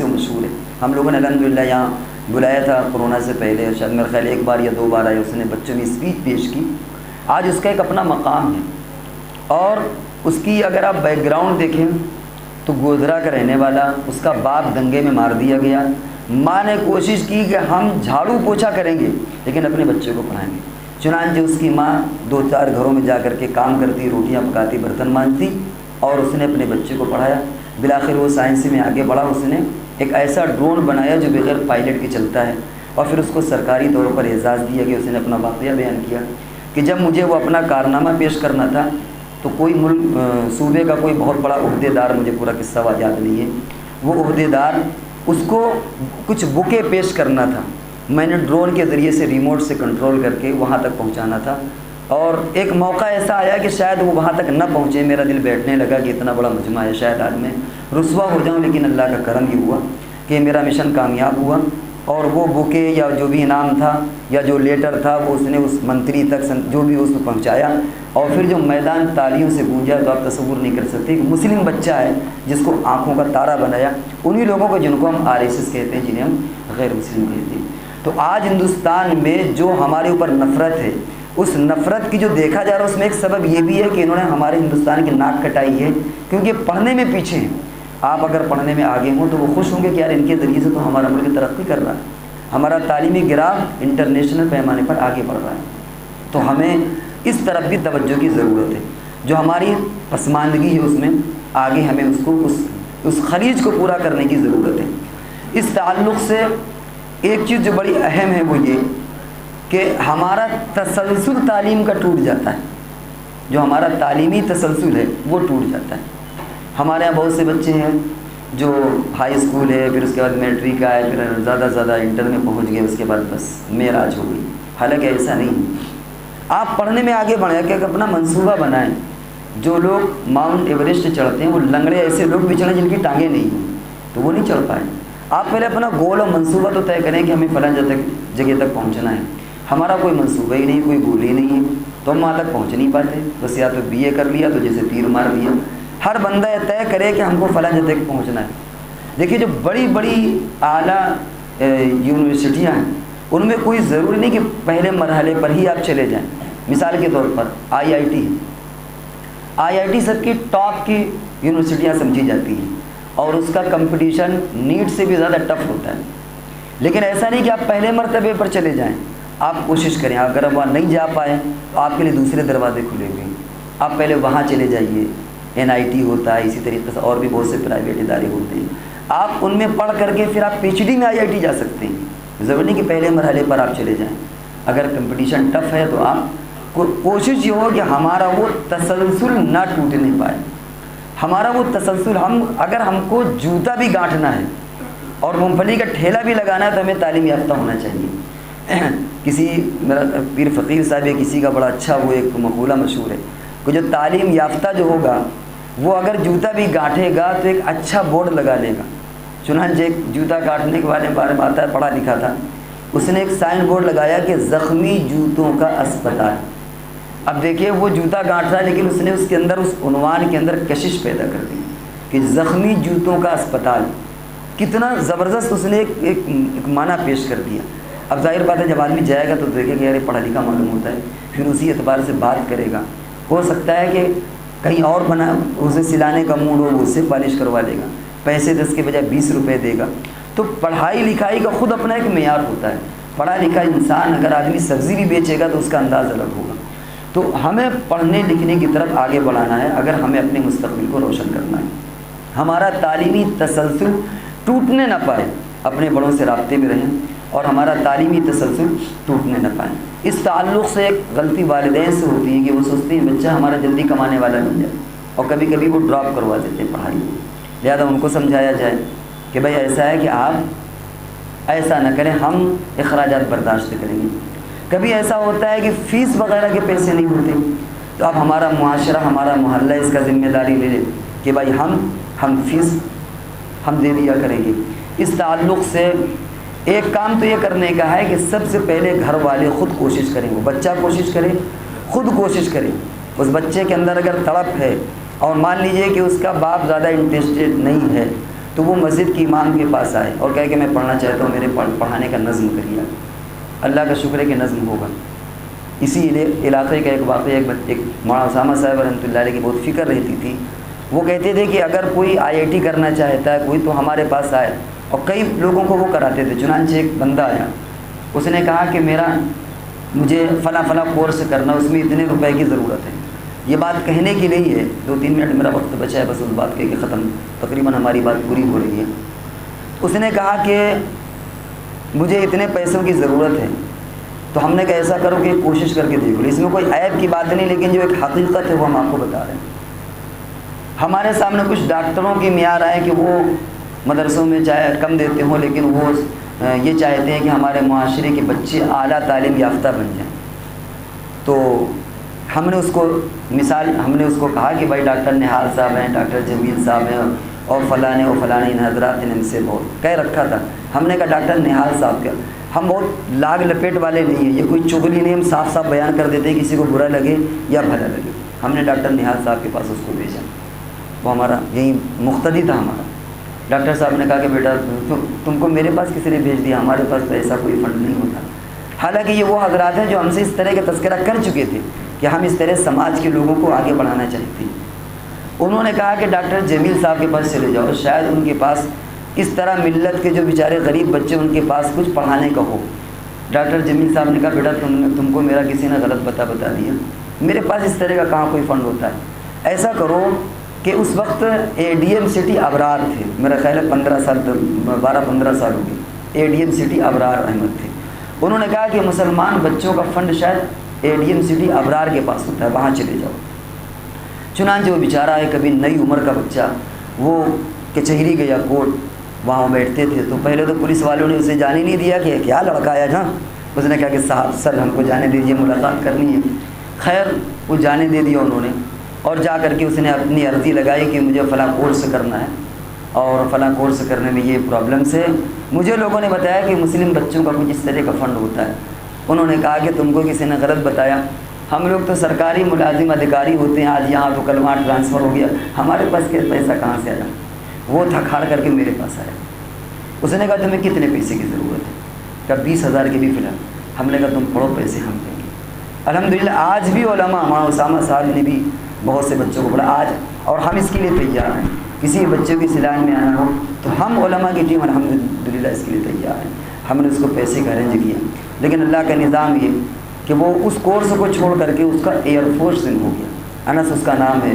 وہ مشہور ہے. ہم لوگوں نے الحمدللہ یہاں بلایا تھا کورونا سے پہلے، شاید میرے خیال 1 بار یا 2 بار آئے. اس نے بچوں میں اسپیچ پیش کی. آج اس کا ایک اپنا مقام ہے، اور اس کی اگر آپ بیک گراؤنڈ دیکھیں تو گودھرا کا رہنے والا، اس کا باپ دنگے میں مار دیا گیا. ماں نے کوشش کی کہ ہم جھاڑو پوچھا کریں گے لیکن اپنے بچے کو پڑھائیں گے. چنانچہ اس کی ماں 2-4 گھروں میں جا کر کے کام کرتی، روٹیاں پکاتی، برتن مانجتی، اور اس نے اپنے بچے کو پڑھایا۔ بالآخر وہ سائنس میں آگے بڑھا، اس نے ایک ایسا ڈرون بنایا جو بغیر پائلٹ کے چلتا ہے، اور پھر اس کو سرکاری طور پر اعزاز دیا کہ اس نے اپنا واقعہ بیان کیا کہ جب مجھے وہ اپنا کارنامہ پیش کرنا تھا تو کوئی صوبے کا کوئی بہت بڑا عہدیدار، مجھے پورا قصہ یاد نہیں ہے، وہ عہدیدار اس کو کچھ بکے پیش کرنا تھا، میں نے ڈرون کے ذریعے سے ریموٹ سے کنٹرول کر کے وہاں تک پہنچانا تھا، اور ایک موقع ایسا آیا کہ شاید وہ وہاں تک نہ پہنچے، میرا دل بیٹھنے لگا کہ اتنا بڑا مجمع ہے، شاید آج میں رسوا ہو جاؤں، لیکن اللہ کا کرم یہ ہوا کہ میرا مشن کامیاب ہوا، اور وہ بکے یا جو بھی انعام تھا یا جو لیٹر تھا وہ اس نے اس منتری تک جو بھی اس کو پہنچایا، اور پھر جو میدان تالیوں سے گونجا تو آپ تصور نہیں کر سکتے کہ مسلم بچہ ہے جس کو آنکھوں کا تارا بنایا، انہی لوگوں کو جن کو ہم RSS کہتے ہیں، جنہیں ہم غیر مسلم کہتے ہیں۔ تو آج ہندوستان میں جو ہمارے اوپر نفرت ہے، اس نفرت کی جو دیکھا جا رہا ہے اس میں ایک سبب یہ بھی ہے کہ انہوں نے ہمارے ہندوستان کی ناک کٹائی ہے، کیونکہ پڑھنے میں پیچھے ہیں۔ آپ اگر پڑھنے میں آگے ہوں تو وہ خوش ہوں گے کہ یار ان کے ذریعے سے تو ہمارا ملک ترقی کر رہا ہے، ہمارا تعلیمی گراف انٹرنیشنل پیمانے پر آگے بڑھ رہا ہے۔ تو ہمیں اس طرف بھی توجہ کی ضرورت ہے، جو ہماری پسماندگی ہے اس میں آگے ہمیں اس کو اس خلیج کو پورا کرنے کی ضرورت ہے۔ اس تعلق سے ایک چیز جو بڑی اہم ہے وہ یہ کہ ہمارا تسلسل تعلیم کا ٹوٹ جاتا ہے، جو ہمارا تعلیمی تسلسل ہے وہ ٹوٹ جاتا ہے۔ ہمارے یہاں بہت سے بچے ہیں جو ہائی اسکول ہے، پھر اس کے بعد میٹرک آئے، پھر زیادہ سے زیادہ انٹر میں پہنچ گئے، اس کے بعد بس معراج ہو گئی۔ حالانکہ ایسا نہیں، آپ پڑھنے میں آگے بڑھیں کہ اپنا منصوبہ بنائیں۔ جو لوگ ماؤنٹ ایوریسٹ چڑھتے ہیں وہ لنگڑے ایسے لوگ بھی چڑھیں جن کی ٹانگیں نہیں ہیں تو وہ نہیں چڑھ پائیں۔ آپ پہلے اپنا گول اور منصوبہ تو طے کریں کہ ہمیں فلاں جگہ تک پہنچنا ہے۔ ہمارا کوئی منصوبہ ہی نہیں، کوئی گول ہی نہیں ہے تو ہم وہاں تک پہنچ نہیں پاتے، بس یا تو BA کر لیا تو جیسے تیر مار دیا۔ ہر بندہ یہ طے کرے کہ ہم کو فلاں جگہ تک پہنچنا ہے۔ دیکھیے جو بڑی بڑی اعلیٰ یونیورسٹیاں ہیں ان میں کوئی ضروری نہیں کہ پہلے مرحلے پر ہی آپ چلے جائیں۔ مثال کے طور پر IIT سب کی ٹاپ کی یونیورسٹیاں سمجھی جاتی ہیں، اور اس کا کمپٹیشن نیٹ سے بھی زیادہ ٹف ہوتا ہے، لیکن ایسا نہیں کہ آپ پہلے مرتبے پر چلے جائیں۔ آپ کوشش کریں، اگر وہاں نہیں جا پائیں تو آپ کے لیے دوسرے دروازے کھلے ہوئے ہیں، آپ پہلے وہاں چلے جائیے۔ NIT ہوتا ہے، اسی طریقے سے اور بھی بہت سے پرائیویٹ ادارے ہوتے ہیں، آپ ان میں پڑھ کر کے پھر آپ PhD میں IIT جا سکتے ہیں۔ ضروری نہیں کہ پہلے مرحلے پر آپ چلے جائیں۔ اگر کمپٹیشن ٹف ہے تو آپ کو کوشش یہ ہو کہ ہمارا وہ تسلسل نہ ٹوٹنے پائے، ہمارا وہ تسلسل، اگر ہم کو جوتا بھی گانٹھنا ہے اور مونگ پھلی کا ٹھیلا بھی لگانا ہے تو ہمیں تعلیم یافتہ ہونا چاہیے۔ کسی میرا پیر فقیر صاحب ہے، کسی کا بڑا اچھا وہ ایک مقولہ مشہور ہے کہ جو تعلیم یافتہ جو ہوگا وہ اگر جوتا بھی گانٹھے گا تو ایک اچھا بورڈ لگا لے گا۔ چنانچہ ایک جوتا کاٹنے کے بارے میں آتا ہے، پڑھا لکھا تھا، اس نے ایک سائن بورڈ لگایا کہ زخمی جوتوں کا اسپتال۔ اب دیکھیے وہ جوتا گانٹ رہا ہے لیکن اس نے اس کے اندر، اس عنوان کے اندر کشش پیدا کر دی کہ زخمی جوتوں کا اسپتال۔ کتنا زبردست اس نے ایک معنی پیش کر دیا۔ اب ظاہر بات ہے جب آدمی جائے گا تو دیکھے کہ یار یہ پڑھا لکھا معلوم ہوتا ہے، پھر اسی اعتبار سے بات کرے گا۔ ہو سکتا ہے کہ کہیں اور بنا اسے سلانے کا موڈ ہو، وہ اس سے پالش کروا لے گا، پیسے 10 کے بجائے 20 روپے دے گا۔ تو پڑھائی لکھائی کا خود اپنا ایک معیار ہوتا ہے۔ پڑھا لکھا انسان اگر آدمی سبزی بھی بیچے گا تو اس کا انداز الگ ہوگا۔ تو ہمیں پڑھنے لکھنے کی طرف آگے بڑھانا ہے اگر ہمیں اپنے مستقبل کو روشن کرنا ہے۔ ہمارا تعلیمی تسلسل ٹوٹنے نہ پائے، اپنے بڑوں سے رابطے میں رہیں اور ہمارا تعلیمی تسلسل ٹوٹنے نہ پائے۔ اس تعلق سے ایک غلطی والدین سے ہوتی ہے کہ وہ سوچتے ہیں بچہ ہمارا جلدی کمانے والا بن جائے، اور کبھی کبھی وہ ڈراپ کروا دیتے ہیں پڑھائی۔ لہٰذا ان کو سمجھایا جائے کہ بھائی ایسا ہے کہ آپ ایسا نہ کریں، ہم اخراجات برداشت کریں گے۔ کبھی ایسا ہوتا ہے کہ فیس وغیرہ کے پیسے نہیں ہوتے تو اب ہمارا معاشرہ، ہمارا محلہ اس کا ذمہ داری لے لے کہ بھائی ہم فیس ہم دے دیا کریں گے۔ اس تعلق سے ایک کام تو یہ کرنے کا ہے کہ سب سے پہلے گھر والے خود کوشش کریں، وہ بچہ کوشش کرے، خود کوشش کرے۔ اس بچے کے اندر اگر تڑپ ہے اور مان لیجئے کہ اس کا باپ زیادہ انٹرسٹڈ نہیں ہے تو وہ مسجد کی امام کے پاس آئے اور کہے کہ میں پڑھنا چاہتا ہوں، میرے پڑھانے کا نظم کریے۔ اللہ کا شکر ہے کہ نظم ہوگا۔ اسی علاقے کا ایک واقعہ، ایک مولانا اسامہ صاحب رحمۃ اللہ علیہ کی بہت فکر رہتی تھی۔ وہ کہتے تھے کہ اگر کوئی IIT کرنا چاہتا ہے کوئی تو ہمارے پاس آئے، اور کئی لوگوں کو وہ کراتے تھے۔ چنانچہ ایک بندہ آیا، اس نے کہا کہ میرا مجھے فلاں فلاں کورس کرنا، اس میں اتنے روپے کی ضرورت ہے. یہ بات کہنے کی نہیں ہے. 2-3 منٹ میرا وقت بچا ہے، بس اس بات کے ختم، تقریباً ہماری بات پوری ہو رہی ہے. اس نے کہا کہ مجھے اتنے پیسوں کی ضرورت ہے. تو ہم نے کہا ایسا کرو کہ کوشش کر کے دیکھ لو. اس میں کوئی عیب کی بات نہیں، لیکن جو ایک حقیقت ہے وہ ہم آپ کو بتا رہے ہیں. ہمارے سامنے کچھ ڈاکٹروں کی معیار آئے کہ وہ مدرسوں میں چاہے کم دیتے ہوں، لیکن وہ یہ چاہتے ہیں کہ ہمارے معاشرے کے بچے اعلیٰ تعلیم یافتہ بن جائیں. تو ہم نے اس کو مثال، ہم نے اس کو کہا کہ بھائی ڈاکٹر نہال صاحب ہیں، ڈاکٹر جمیل صاحب ہیں، اور فلانے اور فلانے ان حضرات نے ان سے بہت کہہ رکھا تھا. ہم نے کہا ڈاکٹر نہال صاحب کا، ہم بہت لاگ لپیٹ والے نہیں ہیں، یہ کوئی چغلی نہیں، ہم صاف صاف بیان کر دیتے ہیں، کسی کو برا لگے یا بھلا لگے. ہم نے ڈاکٹر نہال صاحب کے پاس اس کو بھیجا، وہ ہمارا یہی مقتدی تھا ہمارا. ڈاکٹر صاحب نے کہا کہ بیٹا تم کو میرے پاس کسی نے بھیج دیا، ہمارے پاس تو ایسا کوئی فنڈ نہیں ہوتا. حالانکہ یہ وہ حضرات ہیں جو ہم سے اس طرح کا تذکرہ کر چکے تھے کہ ہم اس طرح سماج کے لوگوں کو آگے بڑھانا چاہتے ہیں. انہوں نے کہا کہ ڈاکٹر جمیل صاحب کے پاس چلے جاؤ، شاید ان کے پاس اس طرح ملت کے جو بیچارے غریب بچے ان کے پاس کچھ پڑھانے کا ہو. ڈاکٹر جمیل صاحب نے کہا بیٹا تم کو میرا کسی نے غلط بتا دیا، میرے پاس اس طرح کا کہاں کوئی فنڈ ہوتا ہے. ایسا کرو کہ اس وقت ADM سٹی ابرار تھے، میرا خیال ہے 12-15 سال ہو گئے. ADM سٹی ابرار احمد تھے. انہوں نے کہا کہ مسلمان بچوں کا فنڈ شاید ADM سٹی ابرار کے پاس ہوتا ہے، وہاں چلے جاؤ. چنانچہ وہ بیچارہ ہے، کبھی نئی عمر کا بچہ، وہ کچہری گیا کوٹ، وہاں بیٹھتے تھے. تو پہلے تو پولیس والوں نے اسے جانے نہیں دیا کہ کیا لڑکا آیا جہاں. اس نے کہا کہ صاحب سر ہم کو جانے دیجیے، ملاقات کرنی ہے. خیر وہ جانے دے دیا انہوں نے، اور جا کر کے اس نے اپنی عرضی لگائی کہ مجھے فلاں کورس کرنا ہے اور فلاں کورس کرنے میں یہ پرابلمس ہے. مجھے لوگوں نے بتایا کہ مسلم بچوں کا کچھ اس طرح کا فنڈ ہوتا ہے. انہوں نے کہا کہ تم کو کسی نے غلط بتایا، ہم لوگ تو سرکاری ملازم ادھیکاری ہوتے ہیں، آج یہاں تو کل وہاں ٹرانسفر ہو گیا، ہمارے پاس کے پیسہ کہاں سے آیا. وہ تھا کھاڑ کر کے میرے پاس آیا. اس نے کہا تمہیں کتنے پیسے کی ضرورت ہے؟ کہا 20,000 کی بھی فی الحال. ہم نے کہا تم پڑھو، پیسے ہم دیں گے. الحمدللہ آج بھی علماء، ہمارا اسامہ صاحب نے بھی بہت سے بچوں کو پڑھا آج، اور ہم اس کے لیے تیار ہیں. کسی بچے کی سلائن میں آنا ہو تو ہم علماء کی ٹیم الحمدللہ اس کے لیے تیار ہیں. ہم نے اس کو پیسے کا ارینج کیا. لیکن اللہ کا نظام یہ کہ وہ اس کورس کو چھوڑ کر کے اس کا ایئر فورس ان ہو گیا. انس اس کا نام ہے،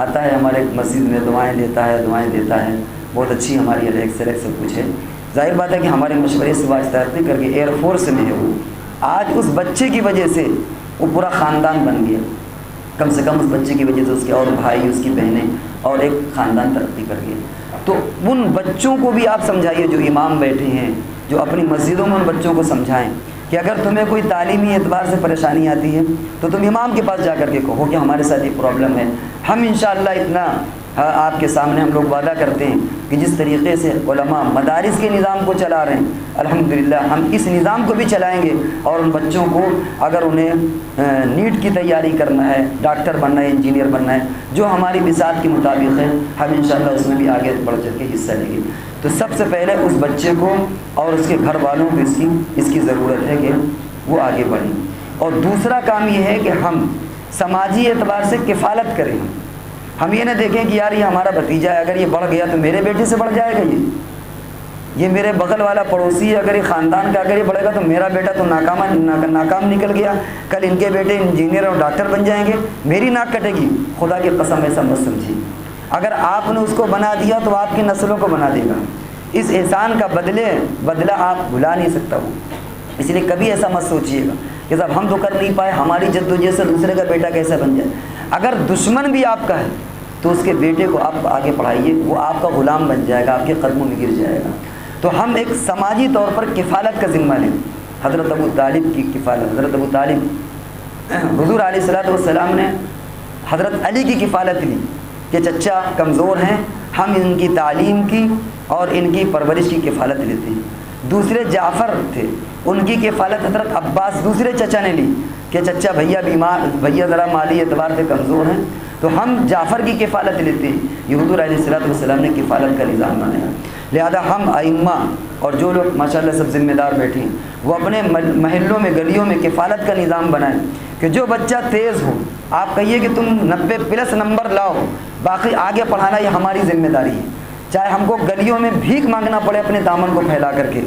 آتا ہے ہمارے مسجد میں، دعائیں دیتا ہے، بہت اچھی ہماری الیکس سب کچھ ہے. ظاہر بات ہے کہ ہمارے مشورے سے واسطہ کر کے ایئر فورس میں ہے. وہ آج اس بچے کی وجہ سے وہ پورا خاندان بن گیا. کم سے کم اس بچے کی وجہ سے اس کے اور بھائی، اس کی بہنیں اور ایک خاندان ترقی کر گیا. تو ان بچوں کو بھی آپ سمجھائیے جو امام بیٹھے ہیں، جو اپنی مسجدوں میں ان بچوں کو سمجھائیں کہ اگر تمہیں کوئی تعلیمی اعتبار سے پریشانی آتی ہے تو تم امام کے پاس جا کر کے کہو کہ ہمارے ساتھ یہ پرابلم ہے. ہم انشاءاللہ اتنا آپ کے سامنے ہم لوگ وعدہ کرتے ہیں کہ جس طریقے سے علماء مدارس کے نظام کو چلا رہے ہیں، الحمدللہ ہم اس نظام کو بھی چلائیں گے. اور ان بچوں کو اگر انہیں نیٹ کی تیاری کرنا ہے، ڈاکٹر بننا ہے، انجینئر بننا ہے، جو ہماری بساط کے مطابق ہے، ہم انشاءاللہ اس میں بھی آگے بڑھ چل کے حصہ لیں گے. تو سب سے پہلے اس بچے کو اور اس کے گھر والوں کو اس کی ضرورت ہے کہ وہ آگے بڑھیں. اور دوسرا کام یہ ہے کہ ہم سماجی اعتبار سے کفالت کریں. ہم یہ نہ دیکھیں کہ یار یہ ہمارا بھتیجا ہے، اگر یہ بڑھ گیا تو میرے بیٹے سے بڑھ جائے گا، یہ میرے بغل والا پڑوسی ہے، اگر یہ خاندان کا اگر یہ بڑھے گا تو میرا بیٹا تو ناکام نکل گیا، کل ان کے بیٹے انجینئر اور ڈاکٹر بن جائیں گے، میری ناک کٹے گی. خدا کی قسم ایسا مت سمجھیے. اگر آپ نے اس کو بنا دیا تو آپ کی نسلوں کو بنا دے گا. اس احسان کا بدلہ آپ بھلا نہیں سکتا ہو. اس لیے کبھی ایسا مت سوچیے گا کہ صاحب ہم تو کر نہیں پائے، ہماری جدوجہد سے دوسرے کا بیٹا کیسا بن جائے. اگر دشمن بھی آپ کا ہے تو اس کے بیٹے کو آپ آگے پڑھائیے، وہ آپ کا غلام بن جائے گا، آپ کے قدموں میں گر جائے گا. تو ہم ایک سماجی طور پر کفالت کا ذمہ لیں. حضرت ابو طالب کی کفالت، حضرت ابو طالب، حضور علیہ الصلوۃ والسلام نے حضرت علی کی کفالت لی کہ چچا کمزور ہیں، ہم ان کی تعلیم کی اور ان کی پرورش کی کفالت لیتے ہیں. دوسرے جعفر تھے، ان کی کفالت حضرت عباس دوسرے چچا نے لی کہ چچا بھیا ذرا مالی اعتبار سے کمزور ہیں تو ہم جعفر کی کفالت لیتے ہیں. یہ حضور علیہ الصلوۃ والسلام نے کفالت کا نظام بنایا. لہذا ہم ائمہ اور جو لوگ ماشاءاللہ سب ذمہ دار بیٹھے ہیں وہ اپنے محلوں میں گلیوں میں کفالت کا نظام بنائیں کہ جو بچہ تیز ہو آپ کہیے کہ تم 90+ نمبر لاؤ، باقی آگے پڑھانا یہ ہماری ذمہ داری ہے. چاہے ہم کو گلیوں میں بھیک مانگنا پڑے اپنے دامن کو پھیلا کر کے،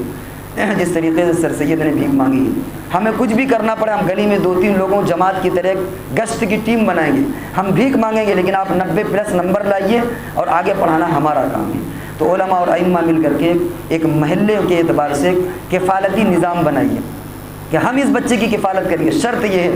جس طریقے سے سر سید نے بھیک مانگی، ہمیں کچھ بھی کرنا پڑے، ہم گلی میں 2-3 لوگوں جماعت کی طرح گشت کی ٹیم بنائیں گے، ہم بھیک مانگیں گے، لیکن آپ 90+ نمبر لائیے اور آگے پڑھانا ہمارا کام ہے۔ تو علماء اور ائمہ مل کر کے ایک محلے کے اعتبار سے کفالتی نظام بنائیے کہ ہم اس بچے کی کفالت کریں گے۔ شرط یہ ہے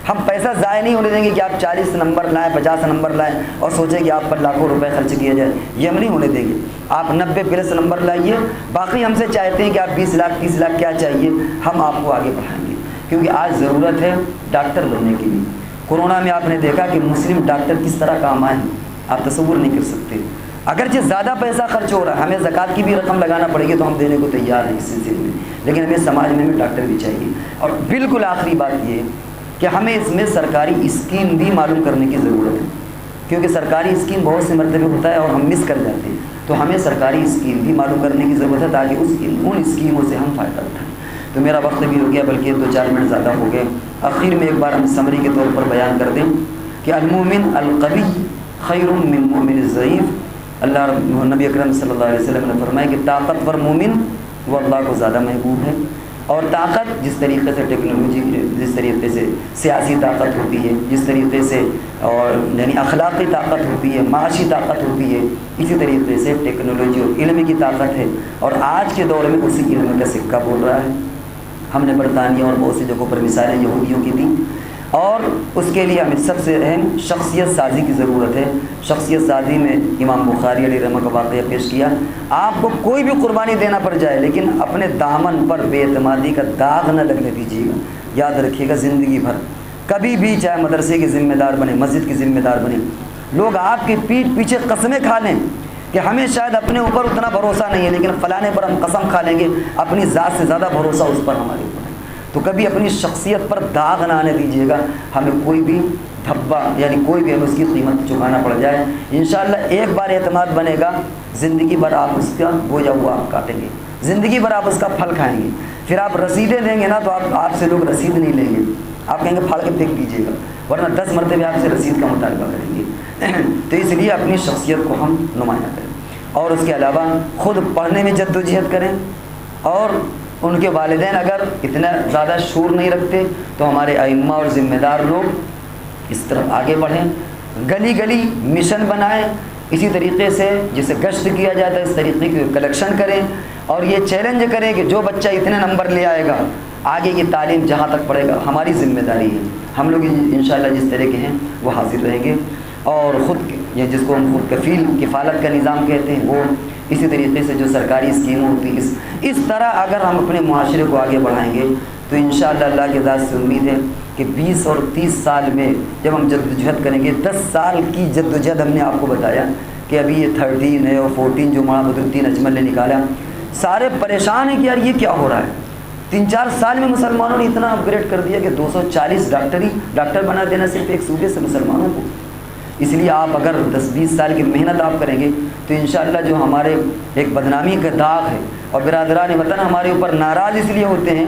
ہم پیسہ ضائع نہیں ہونے دیں گے کہ آپ 40 نمبر لائیں، 50 نمبر لائیں اور سوچیں کہ آپ پر لاکھوں روپے خرچ کیا جائے، یہ ہم نہیں ہونے دیں گے۔ آپ 90+ نمبر لائیے، باقی ہم سے چاہتے ہیں کہ آپ 20 لاکھ 30 لاکھ کیا چاہیے، ہم آپ کو آگے بڑھائیں گے، کیونکہ آج ضرورت ہے ڈاکٹر بننے کی بھی۔ کورونا میں آپ نے دیکھا کہ مسلم ڈاکٹر کس طرح کام آئے ہیں، آپ تصور نہیں کر سکتے۔ اگرچہ زیادہ پیسہ خرچ ہو رہا ہے، ہمیں زکوٰۃ کی بھی رقم لگانا پڑے گی تو ہم دینے کو تیار ہیں اس سلسلے میں، لیکن ہمیں سماج میں بھی ڈاکٹر بھی چاہیے۔ اور بالکل آخری بات یہ ہے کہ ہمیں اس میں سرکاری اسکیم بھی معلوم کرنے کی ضرورت ہے، کیونکہ سرکاری اسکیم بہت سے مرتبہ ہوتا ہے اور ہم مس کر جاتے ہیں، تو ہمیں سرکاری اسکیم بھی معلوم کرنے کی ضرورت ہے تاکہ ان اسکیموں سے ہم فائدہ اٹھائیں۔ تو میرا وقت بھی ہو گیا، بلکہ 2-4 منٹ زیادہ ہو گئے۔ آخر میں ایک بار ہم سمری کے طور پر بیان کر دیں کہ المومن القوی خیر من مومن الضعیف۔ اللہ نبی اکرم صلی اللہ علیہ وسلم نے فرمایا کہ طاقتور مومن وہ اللہ کو زیادہ محبوب ہے، اور طاقت جس طریقے سے ٹیکنالوجی، جس طریقے سے سیاسی طاقت ہوتی ہے، جس طریقے سے اور یعنی اخلاقی طاقت ہوتی ہے، معاشی طاقت ہوتی ہے، اسی طریقے سے ٹیکنالوجی اور علم کی طاقت ہے، اور آج کے دور میں اسی علم کا سکہ بول رہا ہے۔ ہم نے برطانیہ اور بہت سی جگہوں پر مثالیں یہودیوں کی دیں، اور اس کے لیے ہمیں سب سے اہم شخصیت سازی کی ضرورت ہے۔ شخصیت سازی میں امام بخاری علیہ رحمہ کا واقعہ پیش کیا۔ آپ کو کوئی بھی قربانی دینا پڑ جائے لیکن اپنے دامن پر بے اعتمادی کا داغ نہ لگنے دیجیے گا۔ یاد رکھیے گا زندگی بھر کبھی بھی، چاہے مدرسے کے ذمہ دار بنے، مسجد کے ذمہ دار بنے، لوگ آپ کی پیٹھ پیچھے قسمیں کھا لیں کہ ہمیں شاید اپنے اوپر اتنا بھروسہ نہیں ہے لیکن فلانے پر ہم قسم کھا لیں گے، اپنی ذات سے زیادہ بھروسہ اس پر ہمارے اوپر ہے۔ تو کبھی اپنی شخصیت پر داغ نہ آنے دیجیے گا، ہمیں کوئی بھی دھبا یعنی کوئی بھی ہمیں اس کی قیمت چکانا پڑ جائے، انشاءاللہ ایک بار اعتماد بنے گا، زندگی بھر آپ اس کا بوجھا ہوا آپ کاٹیں گے، زندگی بھر آپ اس کا پھل کھائیں گے۔ پھر آپ رسیدیں دیں گے نا تو آپ سے لوگ رسید نہیں لیں گے، آپ کہیں گے پھاڑ کے پھینک دیجیے گا، ورنہ 10 مرتبہ آپ سے رسید کا مطالبہ کریں گے۔ تو اس لیے اپنی شخصیت کو ہم نمایاں کریں، اور اس کے علاوہ خود پڑھنے میں جدوجہد کریں، اور ان کے والدین اگر اتنا زیادہ شعور نہیں رکھتے تو ہمارے ائمہ اور ذمہ دار لوگ اس طرف آگے بڑھیں، گلی گلی مشن بنائیں، اسی طریقے سے جسے گشت کیا جاتا ہے اس طریقے کی کلیکشن کریں، اور یہ چیلنج کریں کہ جو بچہ اتنے نمبر لے آئے گا آگے کی تعلیم جہاں تک پڑھے گا ہماری ذمہ داری ہے، ہم لوگ انشاءاللہ جس طرح کے ہیں وہ حاضر رہیں گے، اور خود یہ جس کو ہم خود کفیل کفالت کا نظام کہتے ہیں وہ، اسی طریقے سے جو سرکاری اسکیمیں ہوتی ہیں، اس طرح اگر ہم اپنے معاشرے کو آگے بڑھائیں گے تو انشاءاللہ اللہ کی ذات سے امید ہے کہ 20 اور 30 سال میں جب ہم جدوجہد کریں گے، 10 سال کی جدوجہد ہم نے آپ کو بتایا کہ ابھی یہ 13 ہے اور 14 جو مولانا بدرالدین اجمل نے نکالا، سارے پریشان ہیں کہ یار یہ کیا ہو رہا ہے۔ 3-4 سال میں مسلمانوں نے اتنا اپ گریڈ کر دیا کہ 240 ڈاکٹر بنا دینا صرف ایک صوبے سے مسلمانوں کو۔ اس لیے آپ اگر 10-20 سال کی محنت آپ کریں گے تو انشاءاللہ جو ہمارے ایک بدنامی کا داغ ہے، اور برادران وطن ہمارے اوپر ناراض اس لیے ہوتے ہیں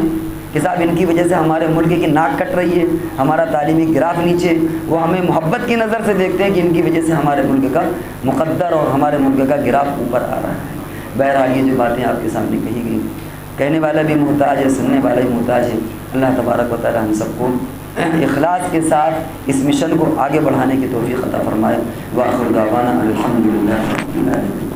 کہ صاحب ان کی وجہ سے ہمارے ملک کی ناک کٹ رہی ہے، ہمارا تعلیمی گراف نیچے، وہ ہمیں محبت کی نظر سے دیکھتے ہیں کہ ان کی وجہ سے ہمارے ملک کا مقدر اور ہمارے ملک کا گراف اوپر آ رہا ہے۔ بہرحال یہ جو باتیں آپ کے سامنے کہی گئی، کہنے والا بھی محتاج ہے، سننے والا بھی محتاج ہے۔ اللہ تبارک و تعالی ہم سب کو اخلاص کے ساتھ اس مشن کو آگے بڑھانے کی توفیق عطا فرمائے۔ وآخر دعوانا الحمدللہ رب العالمین۔